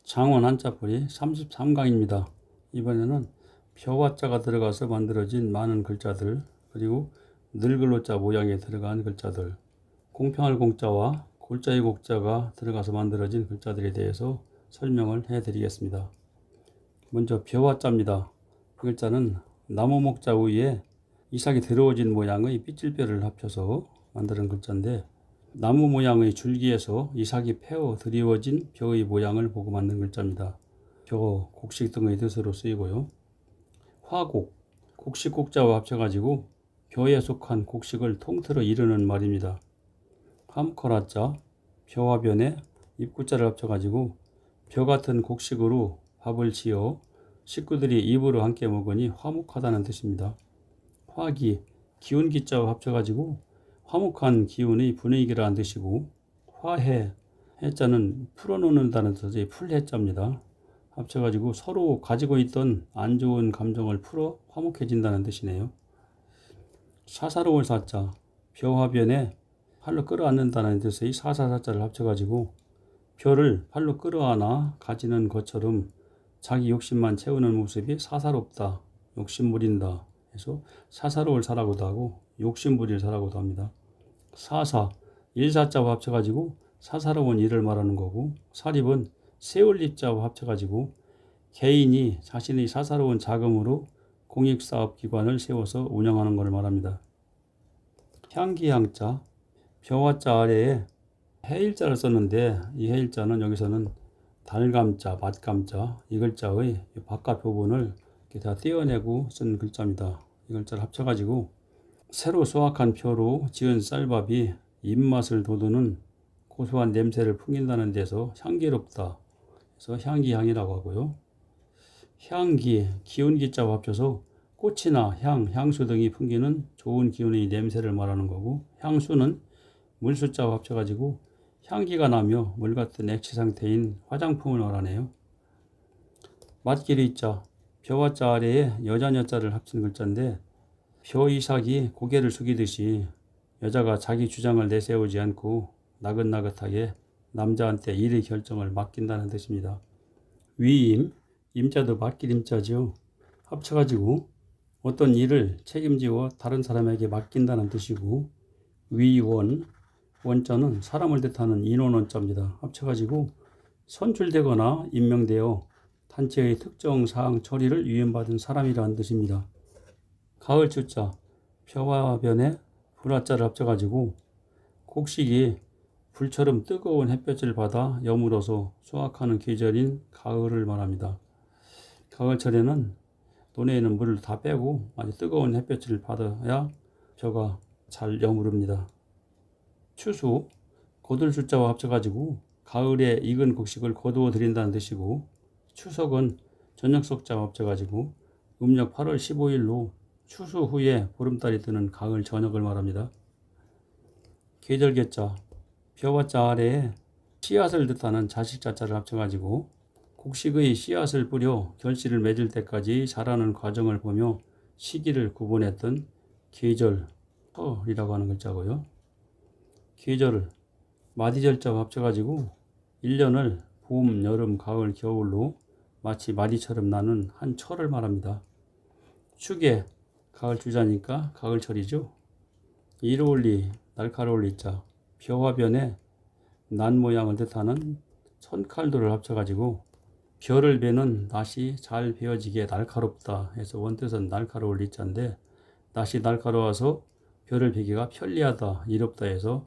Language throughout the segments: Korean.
장원 한자풀이 33강입니다. 이번에는 벼와자가 들어가서 만들어진 많은 글자들, 그리고 늘글로자 모양에 들어간 글자들, 공평할 공자와 골자의 곡자가 들어가서 만들어진 글자들에 대해서 설명을 해드리겠습니다. 먼저 벼와자입니다. 이 글자는 나무 목자 위에 이삭이 들어오진 모양의 삐질뼈를 합쳐서 만드는 글자인데, 나무 모양의 줄기에서 이삭이 패어 드리워진 벼의 모양을 보고 만든 글자입니다. 벼, 곡식 등의 뜻으로 쓰이고요. 화곡, 곡식 곡자와 합쳐가지고 벼에 속한 곡식을 통틀어 이르는 말입니다. 함커라자, 벼와 변에 입구자를 합쳐가지고 벼 같은 곡식으로 밥을 지어 식구들이 입으로 함께 먹으니 화목하다는 뜻입니다. 화기, 기운기자와 합쳐가지고 화목한 기운의 분위기라는 뜻이고, 화해, 해자는 풀어놓는다는 뜻의 풀해자입니다. 합쳐가지고 서로 가지고 있던 안 좋은 감정을 풀어 화목해진다는 뜻이네요. 사사로울 사자, 벼화변에 팔로 끌어안는다는 뜻의 사사사자를 합쳐가지고 벼를 팔로 끌어안아 가지는 것처럼 자기 욕심만 채우는 모습이 사사롭다, 욕심부린다 해서 사사로울 사라고도 하고 욕심부릴 사라고도 합니다. 사사, 일사자와 합쳐가지고 사사로운 일을 말하는 거고, 사립은 세울립자와 합쳐가지고 개인이 자신의 사사로운 자금으로 공익사업기관을 세워서 운영하는 것을 말합니다. 향기향자, 벼와자 아래에 해일자를 썼는데, 이 해일자는 여기서는 달감자, 맛감자 이 글자의 바깥 부분을 이렇게 다 떼어내고 쓴 글자입니다. 이 글자를 합쳐가지고 새로 수확한 벼로 지은 쌀밥이 입맛을 돋우는 고소한 냄새를 풍긴다는 데서 향기롭다 그래서 향기향이라고 하고요. 향기, 기운기자와 합쳐서 꽃이나 향, 향수 등이 풍기는 좋은 기운의 냄새를 말하는 거고, 향수는 물수자와 합쳐가지고 향기가 나며 물 같은 액체 상태인 화장품을 말하네요. 맛기리자, 벼와자 아래에 여자녀자를 합친 글자인데, 벼 이삭이 고개를 숙이듯이 여자가 자기 주장을 내세우지 않고 나긋나긋하게 남자한테 일의 결정을 맡긴다는 뜻입니다. 위임, 임자도 맡길 임자죠. 합쳐가지고 어떤 일을 책임지어 다른 사람에게 맡긴다는 뜻이고, 위원, 원자는 사람을 뜻하는 인원원자입니다. 합쳐가지고 선출되거나 임명되어 단체의 특정 사항 처리를 위임받은 사람이라는 뜻입니다. 가을 주자, 벼와 변에 불화자를 합쳐가지고 곡식이 불처럼 뜨거운 햇볕을 받아 여물어서 수확하는 계절인 가을을 말합니다. 가을철에는 논에는 물을 다 빼고 아주 뜨거운 햇볕을 받아야 벼가 잘 여무릅니다. 추수, 거둘 숫자와 합쳐가지고 가을에 익은 곡식을 거두어 드린다는 뜻이고, 추석은 저녁석자와 합쳐가지고 음력 8월 15일로 추수 후에 보름달이 뜨는 가을 저녁을 말합니다. 계절계자, 벼와자 아래에 씨앗을 뜻하는 자식자자를 합쳐가지고 곡식의 씨앗을 뿌려 결실을 맺을 때까지 자라는 과정을 보며 시기를 구분했던 계절이라고 하는 글자고요. 계절을 마디절자와 합쳐가지고 1년을 봄, 여름, 가을, 겨울로 마치 마디처럼 나눈 한 철을 말합니다. 추계, 가을 주자니까 가을철이죠. 이로울리, 날카로울리 자, 벼와 변에 난 모양을 뜻하는 손칼도를 합쳐가지고 벼를 베는 낫이 잘 베어지게 날카롭다 해서 원뜻은 날카로울 리자인데, 낫이 날카로워서 벼를 베기가 편리하다, 이롭다 해서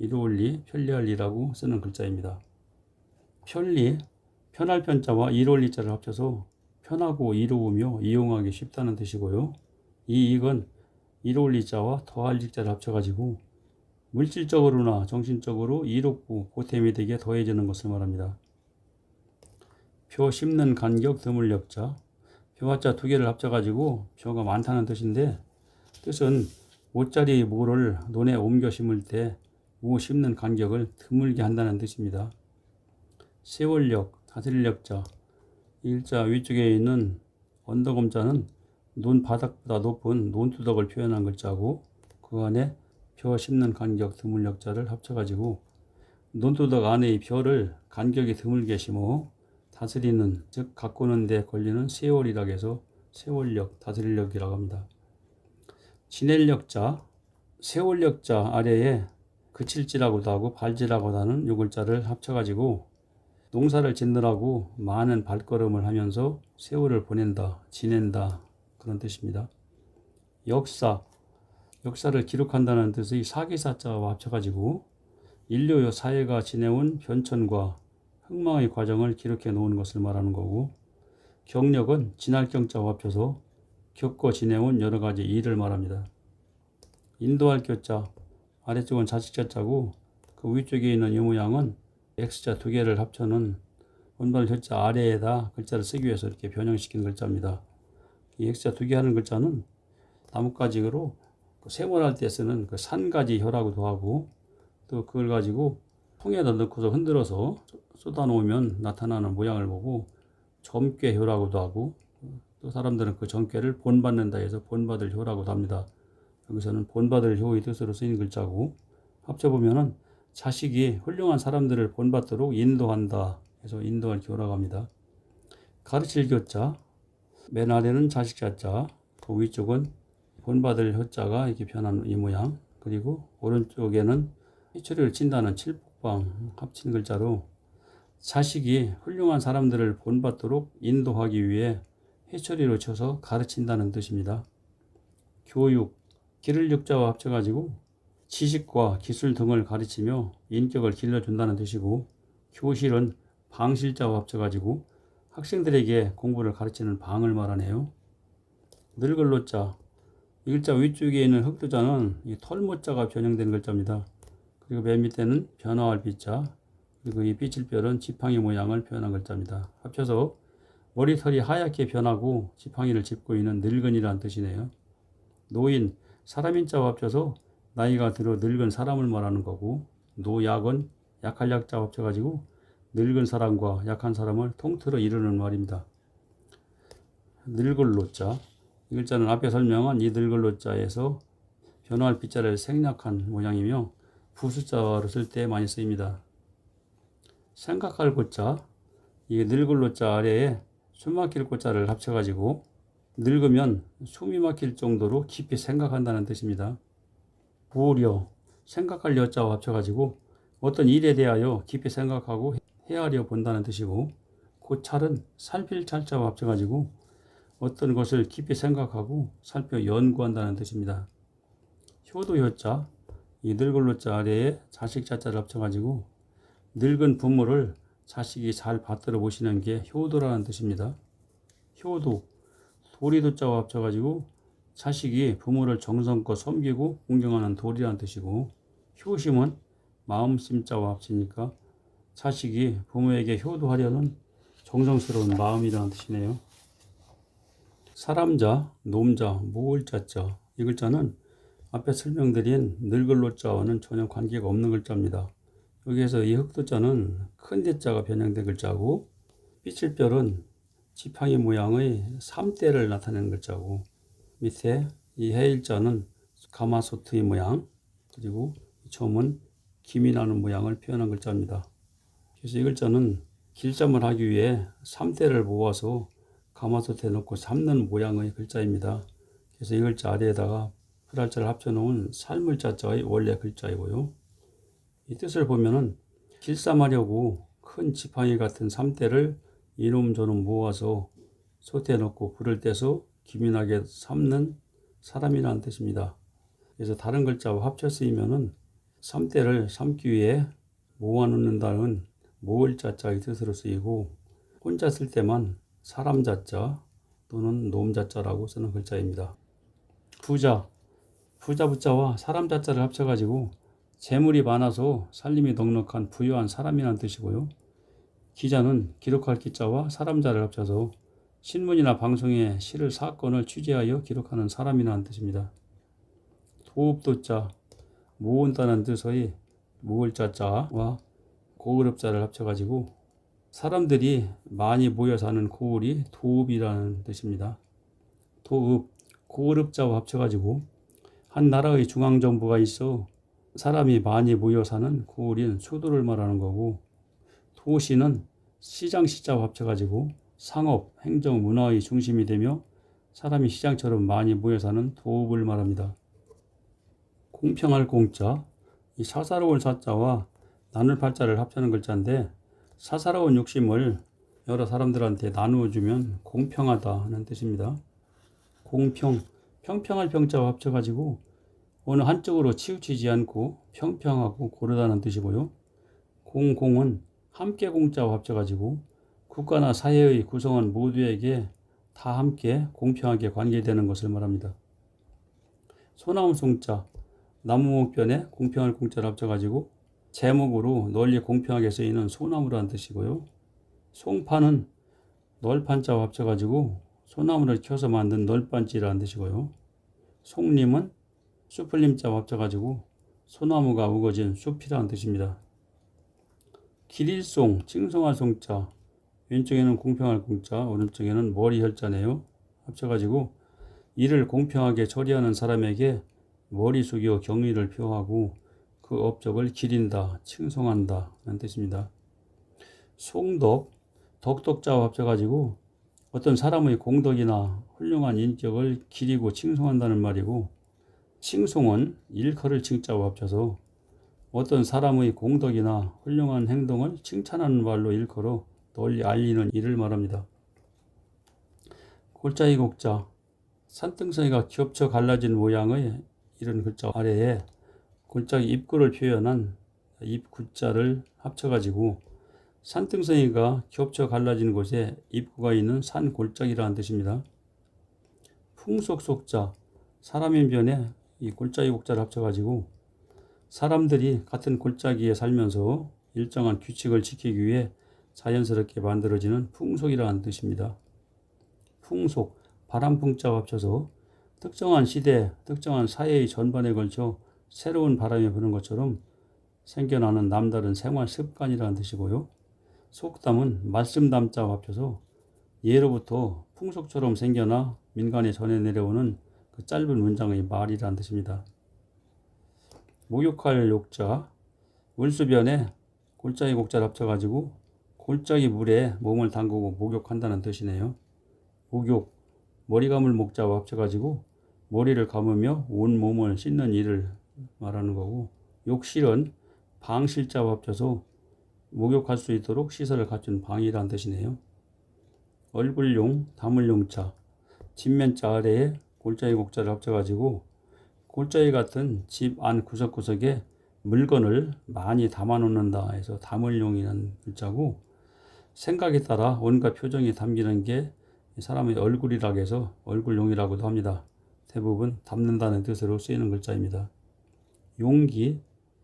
이로울리, 편리할 리라고 쓰는 글자입니다. 편리, 편할 편자와 이로울 리자를 합쳐서 편하고 이로우며 이용하기 쉽다는 뜻이고요. 이 익은 이로울 리자와 더할 리자를 합쳐가지고 물질적으로나 정신적으로 이롭고 보탬이 되게 더해지는 것을 말합니다. 벼 심는 간격 드물력자, 벼와자 두 개를 합쳐가지고 벼가 많다는 뜻인데, 뜻은 모짜리 모를 논에 옮겨 심을 때 모 심는 간격을 드물게 한다는 뜻입니다. 세월력, 다스릴력자, 일자 위쪽에 있는 언덕음자는 논 바닥보다 높은 논두덕을 표현한 글자고, 그 안에 벼 심는 간격 드물력자를 합쳐가지고 논두덕 안의 벼를 간격이 드물게 심어 다스리는, 즉 가꾸는 데 걸리는 세월이라고 해서 세월력, 다스릴력이라고 합니다. 지낼력자, 세월력자 아래에 그칠지라고도 하고 발지라고도 하는 요 글자를 합쳐가지고 농사를 짓느라고 많은 발걸음을 하면서 세월을 보낸다, 지낸다, 그런 뜻입니다. 역사, 역사를 기록한다는 뜻의 사기사자와 합쳐가지고 인류 사회가 지내온 변천과 흥망의 과정을 기록해 놓은 것을 말하는 거고, 경력은 지날 경자와 합쳐서 겪어 지내온 여러 가지 일을 말합니다. 인도할 교자, 아래쪽은 자식자자고 그 위쪽에 있는 이 모양은 X자 두 개를 합쳐는 본발 효자 아래에다 글자를 쓰기 위해서 이렇게 변형시킨 글자입니다. 이 X자 두 개 하는 글자는 나뭇가지로 세모할 때 쓰는 그 산가지 혀라고도 하고, 또 그걸 가지고 통에다 넣고서 흔들어서 쏟아 놓으면 나타나는 모양을 보고 점괘효라고도 하고, 또 사람들은 그 점괘를 본받는다 해서 본받을 효라고도 합니다. 여기서는 본받을 효의 뜻으로 쓰인 글자고, 합쳐보면은 자식이 훌륭한 사람들을 본받도록 인도한다 해서 인도할 교라고 합니다. 가르칠 교자, 맨 아래는 자식자자, 그 위쪽은 본받을 효자가 이렇게 변한 이 모양, 그리고 오른쪽에는 해초리를 친다는 칠복방 합친 글자로 자식이 훌륭한 사람들을 본받도록 인도하기 위해 해초리로 쳐서 가르친다는 뜻입니다. 교육, 기를 육자와 합쳐가지고 지식과 기술 등을 가르치며 인격을 길러준다는 뜻이고, 교실은 방실자와 합쳐가지고 학생들에게 공부를 가르치는 방을 말하네요. 늙을로자, 이 글자 위쪽에 있는 흑두자는 이 털모자가 변형된 글자입니다. 그리고 맨 밑에는 변화할 빛자, 그리고 이 빛일별은 지팡이 모양을 표현한 글자입니다. 합쳐서 머리털이 하얗게 변하고 지팡이를 짚고 있는 늙은이라는 뜻이네요. 노인, 사람인자와 합쳐서 나이가 들어 늙은 사람을 말하는 거고, 노약은 약할 약자와 합쳐가지고 늙은 사람과 약한 사람을 통틀어 이르는 말입니다. 늙을로자, 이 글자는 앞에 설명한 이 늙을로자에서 변화할 빛자를 생략한 모양이며 부수자로 쓸 때 많이 쓰입니다. 생각할 고자, 이 늙을로자 아래에 숨막힐 고자를 합쳐가지고 늙으면 숨이 막힐 정도로 깊이 생각한다는 뜻입니다. 고려, 생각할 여자와 합쳐가지고 어떤 일에 대하여 깊이 생각하고 헤아려 본다는 뜻이고, 고찰은 살필 찰자와 합쳐가지고 어떤 것을 깊이 생각하고 살펴 연구한다는 뜻입니다. 효도 효자, 이 늙을로자 아래에 자식 자자를 합쳐가지고 늙은 부모를 자식이 잘 받들어 보시는 게 효도라는 뜻입니다. 효도, 도리도자와 합쳐가지고 자식이 부모를 정성껏 섬기고 공경하는 도리라는 뜻이고, 효심은 마음심자와 합치니까 자식이 부모에게 효도하려는 정성스러운 마음이라는 뜻이네요. 사람자, 놈자, 모을자자, 이 글자는 앞에 설명드린 늙을로자와는 전혀 관계가 없는 글자입니다. 여기에서 이 흑도자는 큰 대자가 변형된 글자고, 빛일별은 지팡이 모양의 삼대를 나타내는 글자고, 밑에 이 해일자는 가마솥의 모양, 그리고 점은 김이 나는 모양을 표현한 글자입니다. 그래서 이 글자는 길잠을 하기 위해 삼대를 모아서 가마솥에 넣고 삶는 모양의 글자입니다. 그래서 이 글자 아래에다가 풀알자를 합쳐놓은 삶을자자의 원래 글자이고요. 이 뜻을 보면은 길쌈하려고 큰 지팡이 같은 삼대를 이놈저놈 모아서 솥에 넣고 불을 떼서 김이 나게 삶는 사람이라는 뜻입니다. 그래서 다른 글자와 합쳐 쓰이면은 삼대를 삶기 위해 모아놓는다는 모을 자자의 뜻으로 쓰이고, 혼자 쓸 때만 사람 자자 또는 놈 자자라고 쓰는 글자입니다. 부자, 부자 부자와 사람 자자를 합쳐가지고 재물이 많아서 살림이 넉넉한 부유한 사람이라는 뜻이고요. 기자는 기록할 기자와 사람자를 합쳐서 신문이나 방송에 실을 사건을 취재하여 기록하는 사람이라는 뜻입니다. 도읍도자, 모은다는 뜻의 모을자자와 고을읍자를 합쳐가지고 사람들이 많이 모여 사는 고을이 도읍이라는 뜻입니다. 도읍, 고을읍자와 합쳐가지고 한 나라의 중앙정부가 있어 사람이 많이 모여 사는 고을인 수도를 말하는 거고, 도시는 시장 시자와 합쳐가지고 상업, 행정, 문화의 중심이 되며 사람이 시장처럼 많이 모여 사는 도읍을 말합니다. 공평할 공자, 이 사사로운 사자와 나눌 팔자를 합치는 글자인데 사사로운 욕심을 여러 사람들한테 나누어 주면 공평하다 하는 뜻입니다. 공평, 평평할 평자와 합쳐가지고 어느 한쪽으로 치우치지 않고 평평하고 고르다는 뜻이고요. 공공은 함께 공자와 합쳐가지고 국가나 사회의 구성원 모두에게 다 함께 공평하게 관계되는 것을 말합니다. 소나무 송자, 나무목변에 공평할 공자를 합쳐가지고 제목으로 널리 공평하게 쓰이는 소나무라는 뜻이고요. 송파는 널판자와 합쳐가지고 소나무를 켜서 만든 널판지라는 뜻이고요. 송림은 수풀림자와 합쳐가지고 소나무가 우거진 숲이라는 뜻입니다. 길일송, 칭송할 송자, 왼쪽에는 공평할 공자, 오른쪽에는 머리 혈자네요. 합쳐가지고 이를 공평하게 처리하는 사람에게 머리 숙여 경의를 표하고 그 업적을 기린다, 칭송한다 라는 뜻입니다. 송덕, 덕덕자와 합쳐가지고 어떤 사람의 공덕이나 훌륭한 인격을 기리고 칭송한다는 말이고, 칭송은 일컬을 칭자와 합쳐서 어떤 사람의 공덕이나 훌륭한 행동을 칭찬하는 말로 일컬어 널리 알리는 일을 말합니다. 골자이 곡자, 산등성이가 겹쳐 갈라진 모양의 이런 글자 아래에 골짜기 입구를 표현한 입구자를 합쳐가지고 산등성이가 겹쳐 갈라진 곳에 입구가 있는 산 골짜기라는 뜻입니다. 풍속속자, 사람인 변에 이 골짜기 곡자를 합쳐가지고 사람들이 같은 골짜기에 살면서 일정한 규칙을 지키기 위해 자연스럽게 만들어지는 풍속이라는 뜻입니다. 풍속, 바람풍자와 합쳐서 특정한 시대, 특정한 사회의 전반에 걸쳐 새로운 바람이 부는 것처럼 생겨나는 남다른 생활 습관이라는 뜻이고요. 속담은 말씀담자와 합쳐서 예로부터 풍속처럼 생겨나 민간에 전해 내려오는 그 짧은 문장의 말이라는 뜻입니다. 목욕할 욕자, 물수변에 골짜기 곡자를 합쳐가지고 골짜기 물에 몸을 담그고 목욕한다는 뜻이네요. 목욕, 머리 감을 목자와 합쳐가지고 머리를 감으며 온 몸을 씻는 일을 말하는 거고, 욕실은 방실자와 합쳐서 목욕할 수 있도록 시설을 갖춘 방이라는 뜻이네요. 얼굴용, 담을용자, 집면자 아래에 골짜기 곡자를 합쳐가지고 골짜기 같은 집 안 구석구석에 물건을 많이 담아놓는다 해서 담을용이라는 글자고, 생각에 따라 온갖 표정이 담기는 게 사람의 얼굴이라고 해서 얼굴용이라고도 합니다. 대부분 담는다는 뜻으로 쓰이는 글자입니다. 용기,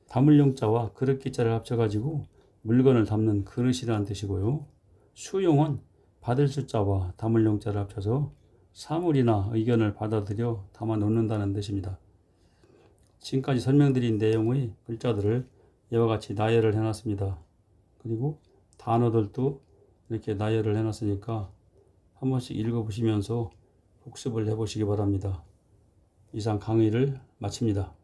담을용자와 그릇기자를 합쳐가지고 물건을 담는 그릇이라는 뜻이고요. 수용은 받을 수자와 담을용자를 합쳐서 사물이나 의견을 받아들여 담아 놓는다는 뜻입니다. 지금까지 설명드린 내용의 글자들을 이와 같이 나열을 해놨습니다. 그리고 단어들도 이렇게 나열을 해놨으니까 한 번씩 읽어보시면서 복습을 해보시기 바랍니다. 이상 강의를 마칩니다.